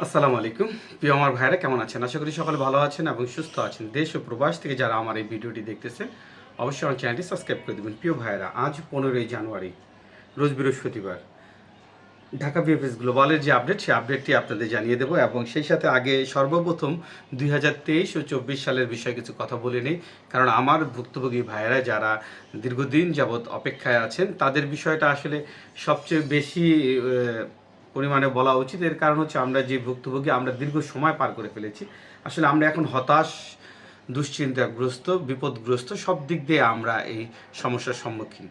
আসসালামু আলাইকুম। প্রিয় আমার ভাইরা কেমন আছেন? আশা করি সকলে ভালো আছেন এবং সুস্থ আছেন। দেশ ও প্রবাস থেকে যারা আমার এই ভিডিওটি দেখতেছেন, অবশ্যই আমার চ্যানেলটি সাবস্ক্রাইব করে দেবেন। প্রিয় ভাইরা, আজ 15ই জানুয়ারি, রোজ বৃহস্পতিবার। ঢাকা বিএফএস গ্লোবালের যে আপডেট, সেই আপডেটটি আপনাদের জানিয়ে দেবো এবং সেই সাথে আগে সর্বপ্রথম 2023 ও 24 সালের বিষয়ে কিছু কথা বলে নেই। কারণ আমার ভুক্তভোগী ভাইয়েরা যারা দীর্ঘদিন যাবৎ অপেক্ষায় আছেন, তাদের বিষয়টা আসলে সবচেয়ে বেশি পরিমাণে বলা উচিত। এর কারণ হচ্ছে আমরা যে ভুক্তভোগী, আমরা দীর্ঘ সময় পার করে ফেলেছি। আসলে আমরা এখন হতাশ, দুশ্চিন্তাগ্রস্ত, বিপদগ্রস্ত, সব দিক দিয়ে আমরা এই সমস্যার সম্মুখীন।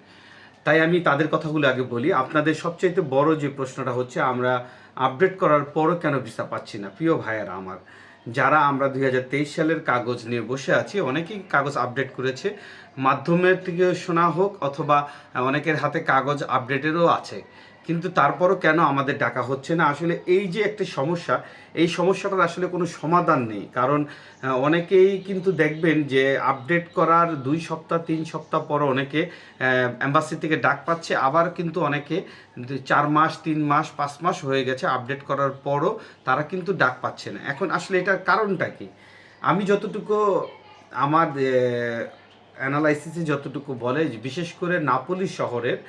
তাই আমি তাদের কথাগুলো আগে বলি। আপনাদের সবচাইতে বড় যে প্রশ্নটা হচ্ছে, আমরা আপডেট করার পরও কেন ভিসা পাচ্ছি না? প্রিয় ভাইয়েরা আমার, যারা আমরা 2023 সালের কাগজ নিয়ে বসে আছি, অনেকেই কাগজ আপডেট করেছে, মাধ্যমের থেকে শোনা হোক অথবা অনেকের হাতে কাগজ আপডেটেরও আছে, কিন্তু তারপরও কেন আমাদের ডাকা হচ্ছে না? আসলে এই যে একটা সমস্যা, এই সমস্যাটার আসলে কোনো সমাধান নেই। কারণ অনেকেই কিন্তু দেখবেন যে আপডেট করার 2 সপ্তাহ 3 সপ্তাহ পর অনেকে অ্যাম্বাসি থেকে ডাক পাচ্ছে, আবার কিন্তু অনেকে 4 মাস 3 মাস 5 মাস হয়ে গেছে আপডেট করার পরও তারা কিন্তু ডাক পাচ্ছে না। এখন আসলে এটার কারণটা কি? আমি যতটুকু আমার অ্যানালাইসিসে যতটুকু বলে, বিশেষ করে নাপোলি শহরের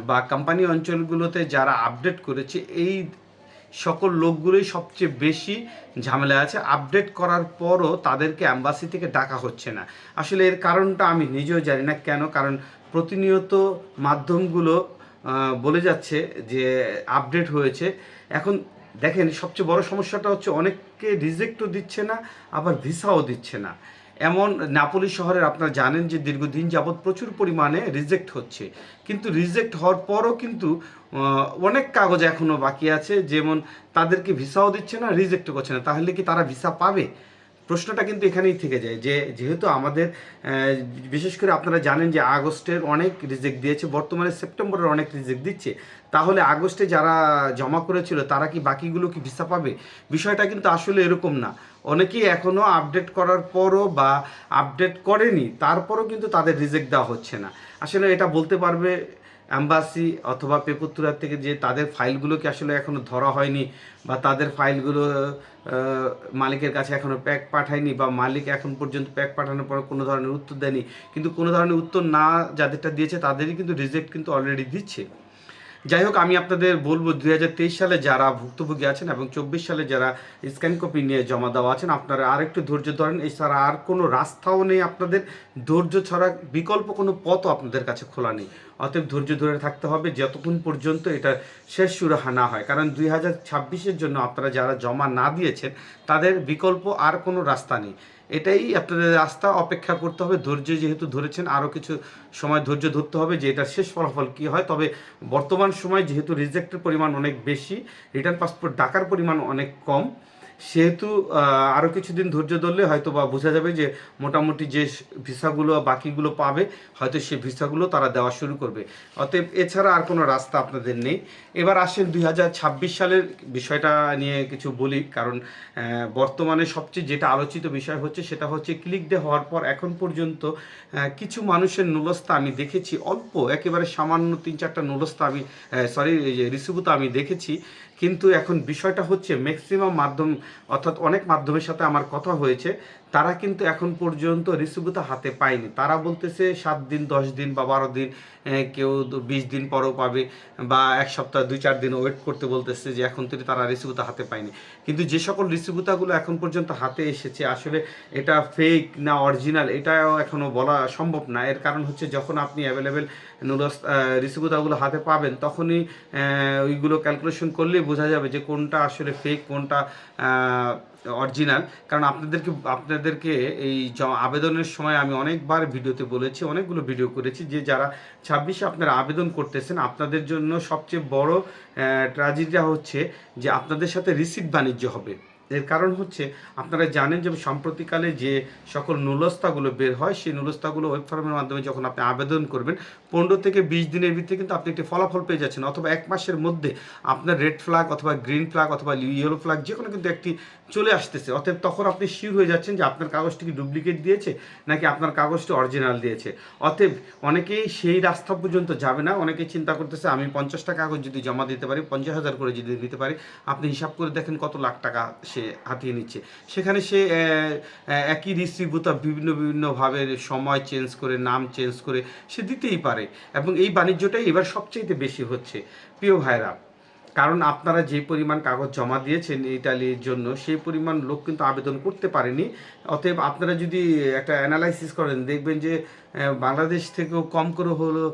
বা কোম্পানি অঞ্চলগুলোতে যারা আপডেট করেছে, এই সকল লোকগুলোই সবচেয়ে বেশি ঝামেলা আছে। আপডেট করার পরও তাদেরকে অ্যাম্বাসি থেকে ডাকা হচ্ছে না। আসলে এর কারণটা আমি নিজেও জানি না কেন। কারণ প্রতিনিয়ত মাধ্যমগুলো বলে যাচ্ছে যে আপডেট হয়েছে। এখন দেখেন, সবচেয়ে বড় সমস্যাটা হচ্ছে অনেককে রিজেক্টও দিচ্ছে না, আবার ভিসাও দিচ্ছে না। এমন নাপোলি শহরের আপনারা জানেন যে দীর্ঘদিন যাবৎ প্রচুর পরিমাণে রিজেক্ট হচ্ছে, কিন্তু রিজেক্ট হওয়ার পরও কিন্তু অনেক কাগজ এখনও বাকি আছে। যেমন তাদেরকে ভিসাও দিচ্ছে না, রিজেক্টও করছে না। তাহলে কি তারা ভিসা পাবে? প্রশ্নটা কিন্তু এখানেই থেকে যায় যে যেহেতু আমাদের বিশেষ করে আপনারা জানেন যে আগস্টের অনেক রিজেক্ট দিয়েছে, বর্তমানে সেপ্টেম্বরের অনেক রিজেক্ট দিচ্ছে। তাহলে আগস্টে যারা জমা করেছিল তারা কি বাকিগুলো কি ভিসা পাবে? বিষয়টা কিন্তু আসলে এরকম না। অনেকেই এখনও আপডেট করার পরও বা আপডেট করেনি, তারপরও কিন্তু তাদের রিজেক্ট দেওয়া হচ্ছে না। আসলে এটা বলতে পারবে অ্যাম্বাসি অথবা পেপুত্তুরার থেকে যে তাদের ফাইলগুলোকে আসলে এখনও ধরা হয়নি, বা তাদের ফাইলগুলো মালিকের কাছে এখনও প্যাক পাঠায়নি, বা মালিক এখন পর্যন্ত প্যাক পাঠানোর পর কোনো ধরনের উত্তর দেয়নি। কিন্তু কোনো ধরনের উত্তর না যাদেরটা দিয়েছে তাদেরই কিন্তু রিজেক্ট কিন্তু অলরেডি দিচ্ছে। যাই হোক, আমি আপনাদের বলবো 2023 সালে যারা ভুক্তভোগী আছেন এবং 24 সালে যারা স্ক্যান কপি নিয়ে জমা দেওয়া আছেন, আপনারা আরেকটু ধৈর্য ধরেন। এছাড়া আর কোনো রাস্তাও নেই আপনাদের। ধৈর্য ছাড়া বিকল্প কোনো পথও আপনাদের কাছে খোলা নেই। অতএব ধৈর্য ধরে থাকতে হবে যতক্ষণ পর্যন্ত এটা শেষ সুরাহা না হয়। কারণ 2026-এর জন্য আপনারা যারা জমা না দিয়েছেন, তাদের বিকল্প আর কোনো রাস্তা নেই। এটাই আপনাদের রাস্তা, অপেক্ষা করতে হবে। ধৈর্য যেহেতু ধরেছেন, আরও কিছু সময় ধৈর্য ধরতে হবে যে এটা শেষ ফলাফল কী হয়। তবে বর্তমান সময় যেহেতু রিজেক্টের পরিমাণ অনেক বেশি, রিটার্ন পাসপোর্ট ডাকার পরিমাণ অনেক কম, সেহেতু আরও কিছুদিন ধৈর্য ধরলে হয়তো বা বোঝা যাবে যে মোটামুটি যে ভিসাগুলো বাকিগুলো পাবে, হয়তো সেই ভিসাগুলো তারা দেওয়া শুরু করবে। অতএব এছাড়া আর কোনো রাস্তা আপনাদের নেই। এবার আসেন 2026 সালের বিষয়টা নিয়ে কিছু বলি। কারণ বর্তমানে সবচেয়ে যেটা আলোচিত বিষয় হচ্ছে, সেটা হচ্ছে ক্লিক ডে হওয়ার পর এখন পর্যন্ত কিছু মানুষের নুলস্তা আমি দেখেছি, অল্প একেবারে সামান্য 3-4টা নুলস্তা আমি রিসিভুতা আমি দেখেছি। কিন্তু এখন বিষয়টা হচ্ছে ম্যাক্সিমাম মাধ্যম, অর্থাৎ অনেক মাধ্যমের সাথে আমার কথা হয়েছে, তারা কিন্তু এখন পর্যন্ত রিসিভুতা হাতে পায়নি। তারা বলতেছে 7 দিন 10 দিন বা 12 দিন, কেউ 20 দিন পরেও পাবে, বা 1 সপ্তাহ 2-4 দিন ওয়েট করতে বলতেছে, যে এখন থেকে তারা রিসিভুতা হাতে পায়নি। কিন্তু যে সকল রিসিভুতাগুলো এখন পর্যন্ত হাতে এসেছে, আসলে এটা ফেক না অরিজিনাল এটাও এখনও বলা সম্ভব না। এর কারণ হচ্ছে যখন আপনি অ্যাভেলেবেল রিসিভুতাগুলো হাতে পাবেন, তখনই ওইগুলো ক্যালকুলেশন করলেই বোঝা যাবে যে কোনটা আসলে ফেক, কোনটা অরিজিনাল। কারণ আপনাদেরকে এই আবেদনের সময় আমি অনেকবার ভিডিওতে বলেছি, অনেকগুলো ভিডিও করেছি, যে যারা 26-এ আপনারা আবেদন করতেছেন, আপনাদের জন্য সবচেয়ে বড় ট্র্যাজেডিটা হচ্ছে যে আপনাদের সাথে রিসিট বাণিজ্য হবে। এর কারণ হচ্ছে আপনারা জানেন যে সাম্প্রতিককালে যে সকল নুলস্তাগুলো বের হয় সেই নুলস্তাগুলো ওয়েব ফর্মের মাধ্যমে যখন আপনি আবেদন করবেন 15 থেকে 20 দিনের ভিতরে কিন্তু আপনি একটি ফলাফল পেয়ে যাচ্ছেন, অথবা 1 মাসের মধ্যে আপনার রেড ফ্ল্যাগ অথবা গ্রিন ফ্ল্যাগ অথবা ইয়েলো ফ্ল্যাগ যে কোনো কিন্তু একটি চলে আসতেছে। অতএব তখন আপনি শিওর হয়ে যাচ্ছেন যে আপনার কাগজটি কি ডুপ্লিকেট দিয়েছে নাকি আপনার কাগজটি অরিজিনাল দিয়েছে। অতএব অনেকেই সেই রাস্তা পর্যন্ত যাবে না, অনেকেই চিন্তা করতেছে আমি 50টা কাগজ যদি জমা দিতে পারি, 50,000 করে যদি দিতে পারি, আপনি হিসাব করে দেখেন কত লাখ টাকা সে হাতিয়ে নিচ্ছে। সেখানে সে একই ডিস্ট্রিবিউটর বিভিন্নভাবে সময় চেঞ্জ করে, নাম চেঞ্জ করে সে দিতেই পারে, এবং এই বাণিজ্যটাই এবার সবচেয়ে বেশি হচ্ছে প্রিয় ভাইরা। কারণ আপনারা যে পরিমাণ কাগজ জমা দিয়েছেন ইটালির জন্য সেই পরিমাণ লোক কিন্তু আবেদন করতে পারেনি। অতএব আপনারা যদি একটা অ্যানালাইসিস করেন দেখবেন যে বাংলাদেশ থেকেও কম করে হলো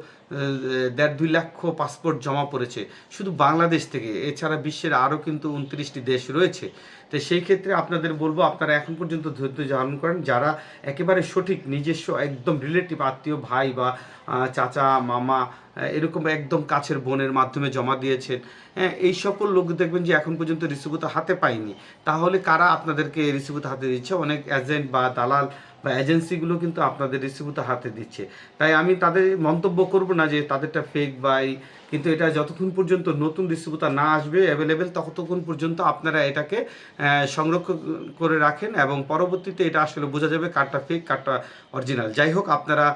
1.5-2 লক্ষ পাসপোর্ট জমা পড়েছে শুধু বাংলাদেশ থেকে। এছাড়া বিশ্বের আরও কিন্তু 29টি দেশ রয়েছে। তো সেই ক্ষেত্রে আপনাদের বলবো আপনারা এখন পর্যন্ত ধৈর্য ধারণ করেন, যারা একেবারে সঠিক নিজস্ব একদম রিলেটিভ আত্মীয় ভাই বা চাচা মামা এরকম একদম কাছের বোনের মাধ্যমে জমা দিয়েছেন, হ্যাঁ, এই সকল লোক দেখবেন যে এখন পর্যন্ত রিসিভুতা হাতে পায়নি। তাহলে কারা আপনাদেরকে রিসিভুতা হাতে দিচ্ছে? অনেক এজেন্ট বা দালাল বা এজেন্সিগুলো কিন্তু আপনাদের রিসিভুতা হাতে দিচ্ছে। তাই আমি তাদের মন্তব্য করব না যে তাদেরটা ফেক বাই, কিন্তু এটা যতক্ষণ পর্যন্ত নতুন ডিস্ট্রিবিউটার না আসবে অ্যাভেলেবেল ততক্ষণ পর্যন্ত আপনারা এটাকে সংরক্ষণ করে রাখেন, এবং পরবর্তীতে এটা আসলে বোঝা যাবে কারটা ফেক কারটা অরিজিনাল। যাই হোক, আপনারা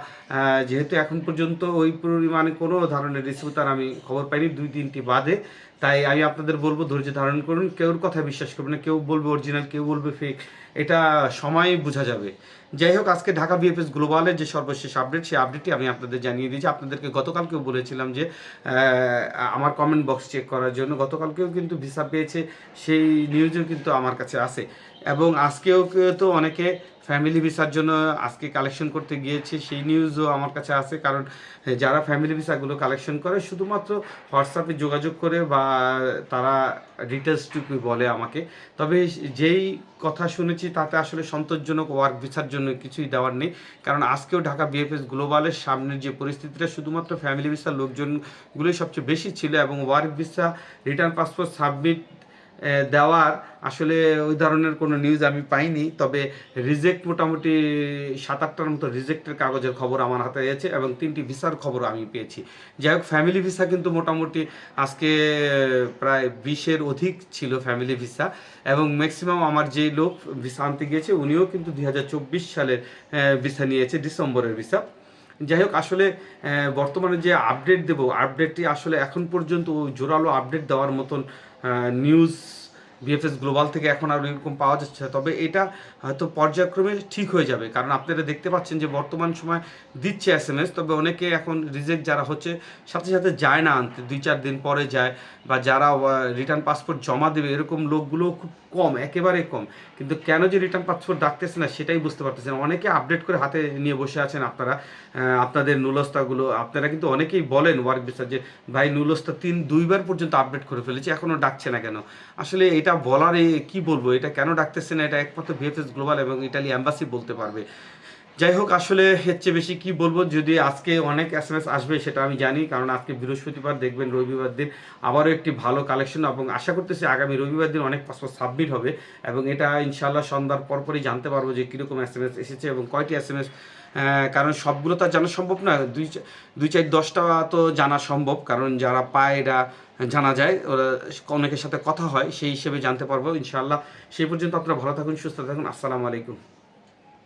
যেহেতু এখন পর্যন্ত ওই পরিমাণে কোনো ধরনের ডিস্ট্রিবিউটার আমি খবর পাইনি 2-3টি বাদে, তাই আমি আপনাদের বলবো ধৈর্য ধারণ করুন, কেউর কথা বিশ্বাস করবেন না। কেউ বলবে অরিজিনাল, কেউ বলবে ফেক, এটা সময় বোঝা যাবে। যাই হোক, আজকে ঢাকা বিএফএস গ্লোবালের যে সর্বশেষ আপডেট, সেই আপডেটটি আমি আপনাদের জানিয়ে দিয়েছি। আপনাদেরকে গতকালকেও বলেছিলাম যে আমার কমেন্ট বক্স চেক করার জন্য, গতকালকেও কিন্তু ভিসা পেয়েছে, সেই নিউজও কিন্তু আমার কাছে আছে। এবং আজকেও তো অনেকে ফ্যামিলি ভিসার জন্য আজকে কালেকশন করতে গিয়েছে, সেই নিউজও আমার কাছে আছে। কারণ যারা ফ্যামিলি ভিসাগুলো কালেকশন করে শুধুমাত্র হোয়াটসঅ্যাপে যোগাযোগ করে বা তারা ডিটেলসটুকু বলে আমাকে, তবে যেই কথা শুনেছি তাতে আসলে সন্তোষজনক ওয়ার্ক ভিসার জন্য কিছুই দেওয়ার নেই। কারণ আজকেও ঢাকা বিএফএস গ্লোবালের সামনের যে পরিস্থিতিটা, শুধুমাত্র ফ্যামিলি ভিসার লোকজনগুলোই সবচেয়ে বেশি ছিল, এবং work visa return passport submit দেওয়ার আসলে ওই ধরনের কোনো নিউজ আমি পাইনি। তবে রিজেক্ট মোটামুটি 7-8টার মতো রিজেক্টের কাগজের খবর আমার হাতে আছে, এবং 3টি ভিসার খবর আমি পেয়েছি। যাই হোক, ফ্যামিলি ভিসা কিন্তু মোটামুটি আজকে প্রায় 20-এর অধিক ছিল ফ্যামিলি ভিসা, এবং ম্যাক্সিমাম আমার যেই লোক ভিসা আনতে গিয়েছে উনিও কিন্তু 2024 সালের ভিসা নিয়েছে, ডিসেম্বরের ভিসা। যাই হোক, আসলে বর্তমানে যে আপডেট দেবো, আপডেটটি আসলে এখন পর্যন্ত জোরালো আপডেট দেওয়ার মতন নিউজ বিএফএস গ্লোবাল থেকে এখন আর এরকম পাওয়া যাচ্ছে। তবে এটা হয়তো পর্যায়ক্রমে ঠিক হয়ে যাবে, কারণ আপনারা দেখতে পাচ্ছেন যে বর্তমান সময় দিচ্ছে এসএমএস, তবে অনেকে এখন রিজেক্ট যারা হচ্ছে সাথে সাথে যায় না আনতে, 2-4 দিন পরে যায়, বা যারা রিটার্ন পাসপোর্ট জমা দেবে এরকম লোকগুলো খুব কম, একেবারে কম। কিন্তু কেন যে রিটার্ন পাসপোর্ট ডাকতেছে না সেটাই বুঝতে পারতেছেন। অনেকে আপডেট করে হাতে নিয়ে বসে আছেন আপনারা, আপনাদের নুলস্তাগুলো আপনারা কিন্তু অনেকেই বলেন ওয়ার্ক ভিসা যে ভাই নুলস্তা 2বার পর্যন্ত আপডেট করে ফেলেছি, এখনও ডাকছে না কেন। আসলে এটা বলার কি বলবো, এটা কেন ডাকতেছে না, এটা একমাত্র বিএফএস গ্লোবাল এবং ইটালি অ্যাম্বাসি বলতে পারবে। যাই হোক, আসলে এর চেয়ে বেশি কী বলবো। যদি আজকে অনেক এসএমএস আসবে সেটা আমি জানি, কারণ আজকে বৃহস্পতিবার, দেখবেন রবিবার দিন আবারও একটি ভালো কালেকশন, এবং আশা করতেছি আগামী রবিবার দিন অনেক পাসপোর্ট সাবমিট হবে, এবং এটা ইনশাল্লাহ সন্ধ্যার পরপরই জানতে পারবো যে কীরকম এসএমএস এসেছে এবং কয়টি এসএমএস। কারণ সবগুলো তো আর জানা সম্ভব না, 2-4-10টা তো জানা সম্ভব, কারণ যারা পায় এরা জানা যায়, ওরা অনেকের সাথে কথা হয়, সেই হিসেবে জানতে পারবো ইনশাআল্লাহ। সেই পর্যন্ত আপনারা ভালো থাকুন, সুস্থ থাকুন। আসসালামু আলাইকুম।